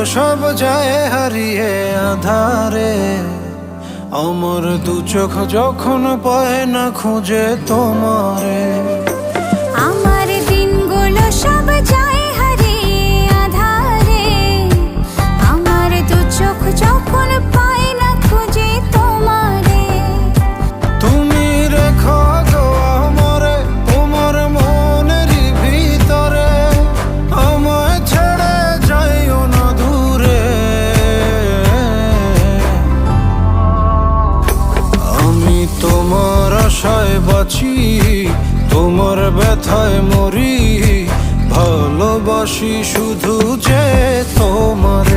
সব যায় হারিয়ে আধারে। আমার দু চোখ যখন পায় না খুঁজে তোমারে। আমার দিনগুলো সব যায় হারিয়ে আধারে। আমার দু চোখ যখন পায় না খুঁজে তোমারে। তুমি রেখো গো আমারে তোমার মনেরই ভিতরে, আমায় ছেড়ে যাইও না দূরে। আমি তোমার আশায় বাঁচি, তোমার ব্যথায় মরি, ভালোবাসি শুধু যে তোমার।